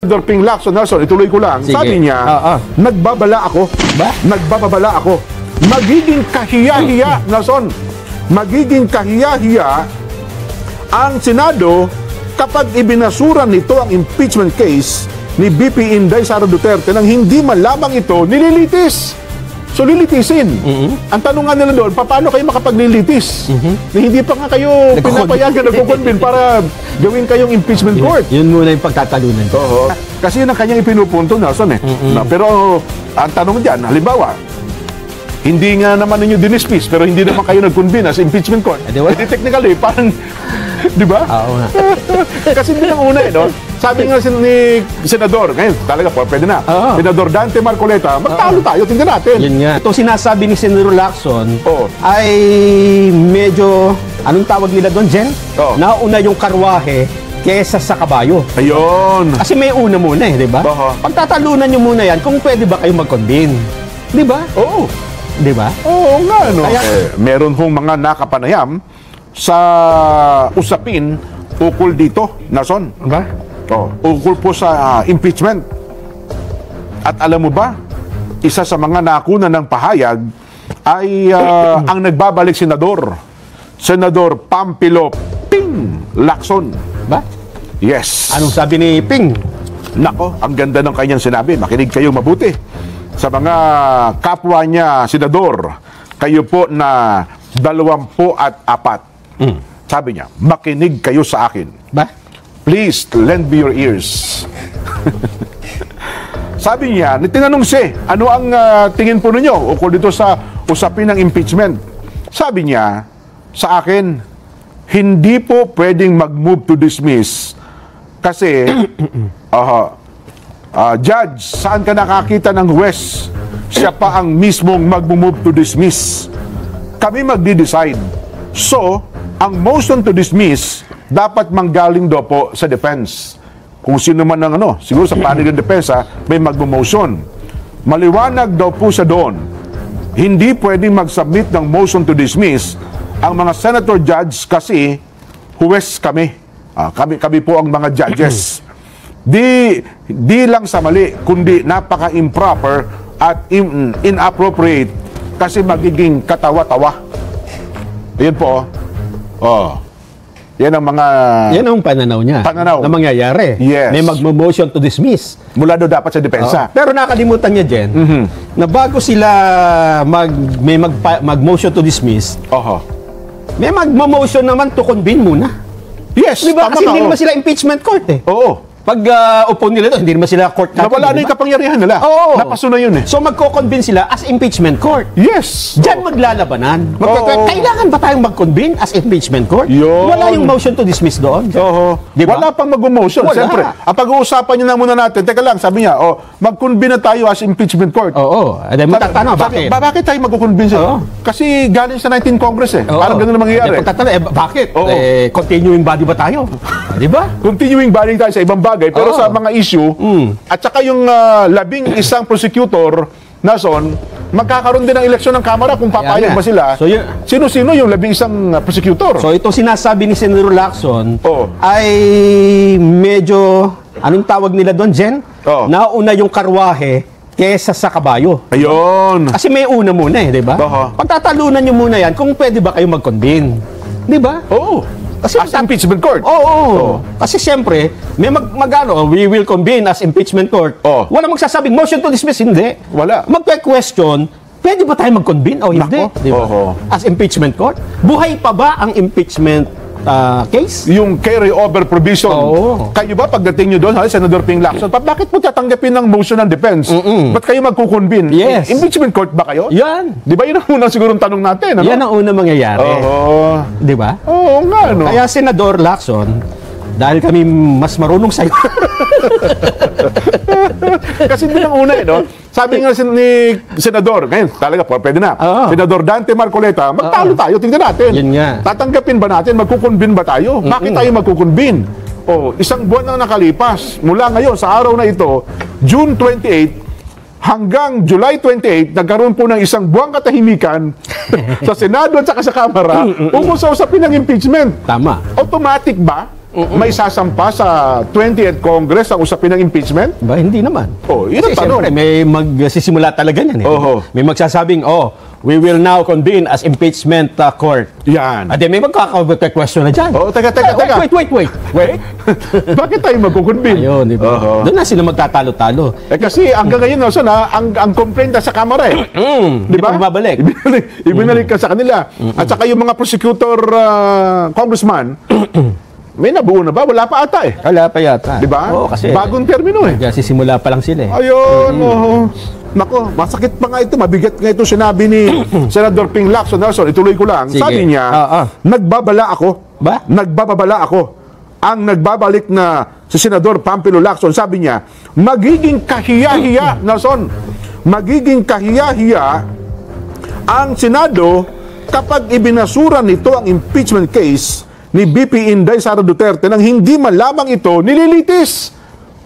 Senator Ping Lacson, Nelson, ituloy ko lang. Sige. Sabi niya, nagbabala ako. Ba? Nagbababala ako. Magiging kahiya-hiya, Nelson. Magiging kahiya-hiya ang Senado kapag ibinasura nito ang impeachment case ni BP Inday Sara Duterte nang hindi man lamang ito nililitis. So lilitisin. Ang tanong nga nila doon, paano kayo makapaglilitis? Na hindi pa nga kayo pinapayagan, nagkukonvene para gawin kayong impeachment court. Yun muna yung pagtatalunan. Oo. Kasi yun ang kanyang ipinupunto, Nelson eh. Pero ang tanong dyan, halimbawa, hindi nga naman ninyo dinismiss, pero hindi naman kayo nag-convene as impeachment court. Hindi technically, parang, di ba? Oo nga. Kasi hindi ang una eh, no? Sabi nga ni Senador, ngayon talaga po, pwede na. Senador Dante Marcoleta, magtalo tayo, tingnan natin. Yun nga. Itong sinasabi ni Senador Lacson ay medyo, anong tawag nila doon, Jen? Nauna yung karwahe kesa sa kabayo. Ayun. Kasi may una muna eh, di ba? Pagtatalunan nyo muna yan, kung pwede ba kayo mag-convene. Di ba? Oo. Di ba? Oo nga, no? Meron hong mga nakapanayam sa usapin ukol dito, Nelson. Ba? Ukol po sa impeachment. At alam mo ba, isa sa mga nakuna ng pahayag ay ang nagbabalik senador, Senador Pampilo Ping Lacson. Ba? Yes. Anong sabi ni Ping? Nako, ang ganda ng kanyang sinabi. Makinig kayong mabuti. Sa mga kapwa niya, senador, kayo po na 24. Sabi niya, makinig kayo sa akin. Ba? Please, lend me your ears. Sabi niya, tinanong siya, ano ang tingin po ninyo ukol dito sa usapin ng impeachment? Sabi niya, sa akin, hindi po pwedeng mag-move to dismiss kasi, Judge, saan ka nakakita ng huwes? Siya pa ang mismong mag-move to dismiss. Kami magdi-decide. So, ang motion to dismiss dapat manggaling daw po sa defense. Kung sino man ang siguro sa panig ng depensa, may mag-motion. Maliwanag daw po sa doon. Hindi pwedeng mag-submit ng motion to dismiss ang mga senator judge kasi huwes kami. Kami po ang mga judges. Di lang sa mali, kundi napaka-improper at inappropriate kasi magiging katawa-tawa. Ayan po. Yan ang mga... Yan ang pananaw niya. Pananaw. Na mangyayari. Yes. May mag-motion to dismiss. Mula doon dapat sa depensa. Pero nakalimutan niya, Jen, na bago sila mag-motion to dismiss, may mag-motion naman to convene muna. Yes. Diba? Kasi hindi naman sila impeachment court eh. Oo. Pag upo nila doon, hindi naman sila court captain. Nawala na yung kapangyarihan nila. Oo. Napaso na yun eh. So magko-convene sila as impeachment court. Yes. Diyan maglalabanan. Kailangan ba tayong mag-convene as impeachment court? Yun. Wala yung motion to dismiss doon. Diba? Wala pang mag-motion. Siyempre, ang pag-uusapan nyo na muna natin, teka lang, sabi niya, mag-convene na tayo as impeachment court. Matatanong, bakit? Bakit tayo mag-convene siya? Kasi galing sa 19th Congress eh. Parang ganun na mangyayari. Pagtatanong, bakit? Continuing body ba tayo? Diba? Continuing body tayo sa ibang bagay, pero sa mga issue, at saka yung 11 prosecutor, Nelson, magkakaroon din ng eleksyon ng Kamara kung papayag ba sila. So, sino-sino yung 11 prosecutor? So ito sinasabi ni Senator Lacson ay medyo, anong tawag nila doon, Jen? Nauna yung karwahe kesa sa kabayo. Ayun. Kasi may una muna eh, di ba? Pagtatalunan nyo muna yan, kung pwede ba kayo mag-convene. Di ba? Kasi as impeachment court. Kasi siyempre, may we will convene as impeachment court. Wala magsasabing motion to dismiss, hindi. Wala. Magpe-question, pwede ba tayo mag-convene o hindi? Diba? As impeachment court? Buhay pa ba ang impeachment case? Yung carry-over provision. Kayo ba, pagdating nyo doon, Senador Ping Lacson, bakit mo tatanggapin ng motion ng defense? Ba't kayo magkukonvene? Yes. Impeachment court ba kayo? Yan. Di ba yun ang unang sigurong tanong natin? Yan ang unang mangyayari. Di ba? Oo nga, no? Kaya Senador Lacson, dahil kami mas marunong sa'yo. Kasi din ang una no? Sabi nga ni Senador, ngayon talaga po, pwede na. Senador Dante Marcoleta, magtalo tayo, tingnan natin. Yun nga. Tatanggapin ba natin, magkukonvene ba tayo? Bakit tayo magkukonvene? Isang buwan na nakalipas, mula ngayon sa araw na ito, June 28, hanggang July 28, nagkaroon po ng isang buwang katahimikan sa Senado at saka sa Kamara, sa usapin ng impeachment. Tama. Automatic ba may sasampa sa 20th Congress ang usapin ng impeachment? Ba, hindi naman. Oh, yun ang Kasi tanong. siyempre, may magsisimula talaga yan. Oho. May magsasabing, we will now convene as impeachment court. Yan. At may magkaka-question na dyan. Oh, teka. Wait. Bakit tayo magkukunbin? Ayun, di ba? Oho. Doon na sila magtatalo-talo. Kasi hanggang ngayon, Nelson, ang complaint sa Kamara Di pa babalik. Ibinalik ka sa kanila. At saka yung mga prosecutor congressman, may nabuo na ba? Wala pa ata eh. Wala pa yata. Di ba? Oo, kasi Bagong termino eh. sisimula pa lang sila eh. Ayun, Nako, masakit pa nga ito. Mabigat nga ito sinabi ni Senador Ping Lacson. Nelson, ituloy ko lang. Sige. Sabi niya, nagbabala ako. Ba? Nagbababala ako. Ang nagbabalik na si Senador Pampilo Lacson, sabi niya, magiging kahiya-hiya, Nelson, magiging kahiya-hiya ang Senado kapag ibinasura nito ang impeachment case ni BP Inday Sara Duterte nang hindi man lamang ito nililitis.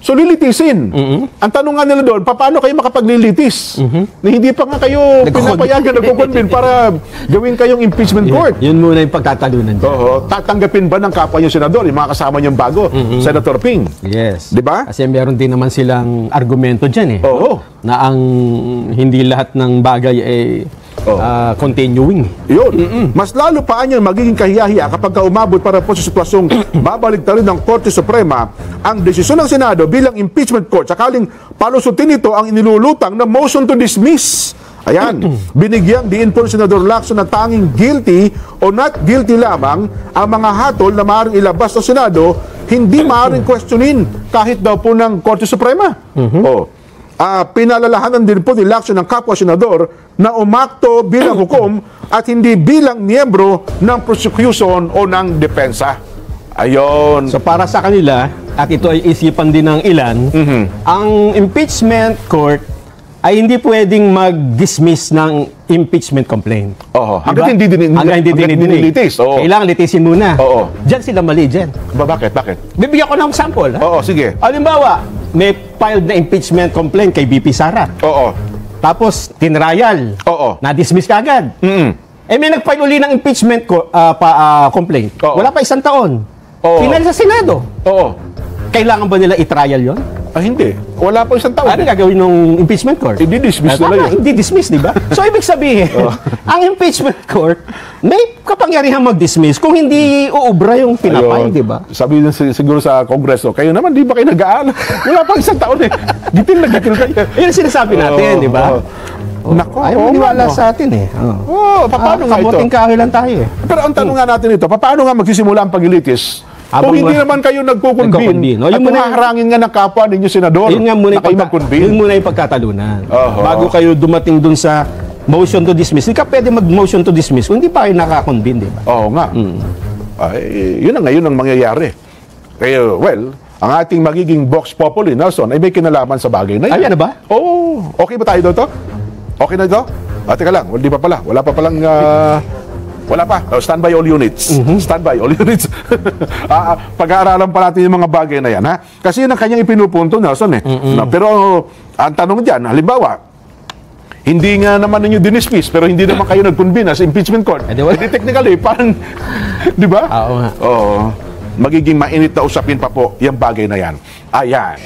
So lilitisin. Ang tanong nga nila doon, paano kayo makapaglilitis? Na hindi pa nga kayo pinapayagan nagkukunbin para gawin kayong impeachment court. Yun muna yung pagtatalunan dyan. Oo. Tatanggapin ba ng kapwa yung senador, yung mga kasama niyang bago, Senator Ping? Yes. Di ba? Kasi meron din naman silang argumento dyan eh. Oo. Na ang hindi lahat ng bagay ay continuing. Yun. Mas lalo pa niyan magiging kahiyahiya kapag umabot para po sa sitwasyong babalik na rin ng Korte Suprema ang desisyon ng Senado bilang impeachment court sakaling palusutin ito ang inilulutang na motion to dismiss. Ayan, binigyang diin po ni Senador Lacson na tanging guilty o not guilty lamang ang mga hatol na maaaring ilabas sa Senado, hindi maaaring questionin kahit daw po ng Korte Suprema. Pinalalahanan din po ni Lacson ng kapwa senador na umakto bilang hukom at hindi bilang miyembro ng prosecution o ng depensa. Ayon. So para sa kanila, at ito ay isipan din ng ilan, ang impeachment court ay hindi pwedeng mag-dismiss ng impeachment complaint. Hanggang hindi dinilitis. Kailangan litisin muna. Diyan sila mali, Jen. Bakit? Bibigyan ko ng sample. Sige. Halimbawa, may filed na impeachment complaint kay BP Sara. Tapos, tinrial. Na-dismiss ka agad. May nag-file uli ng impeachment complaint. Wala pa isang taon. Final sa Senado. Kailangan ba nila i-trial yon? Hindi. Wala pa isang taon. Ano gagawin ng impeachment court? I-dismiss nila yun. Hindi dismiss, di ba? So, ibig sabihin, ang impeachment court, may kapangyarihan mag-dismiss kung hindi uubra yung pinapay, di ba? Sabi din siguro sa Kongreso, kayo naman, di ba kayo nag-aaral? Wala pa isang taon eh. Gitil kayo. Yun ang sinasabi natin, di ba? Nako, ayaw maniwala sa atin eh. Paano nga ito? Kamuting kahoy lang tayo eh. Pero ang tanong nga natin ito, paano nga magsisimula ang paglilitis? Kung hindi naman kayo nagkukunbin, at kung haharangin nga ng kapwa ninyo senador, yun nga muna na kayo magkunbin. Yun muna yung pagkatalunan. Bago kayo dumating dun sa motion to dismiss, hindi ka pwede mag-motion to dismiss kung hindi pa kayo nakakunbin, di ba? Oo nga. Yun ang ngayon ang mangyayari. Kaya, well, ang ating magiging Vox Populi, Nelson, ay may kinalaman sa bagay na yun. Ay, ano ba? Okay ba tayo dito? Okay na ito? Teka lang, hindi pa pala. Wala pa palang... Wala pa. Stand by all units. Stand by all units. Pag-aaralan pa natin yung mga bagay na yan, ha? Kasi yun ang kanyang ipinupunto, Nelson, eh. Pero ang tanong dyan, halimbawa, hindi nga naman ninyo dinismiss, pero hindi naman kayo nag-convene as impeachment court. Hindi technically, parang, di ba? Oo nga. Magiging mainit na usapin pa po yung bagay na yan. Ayan.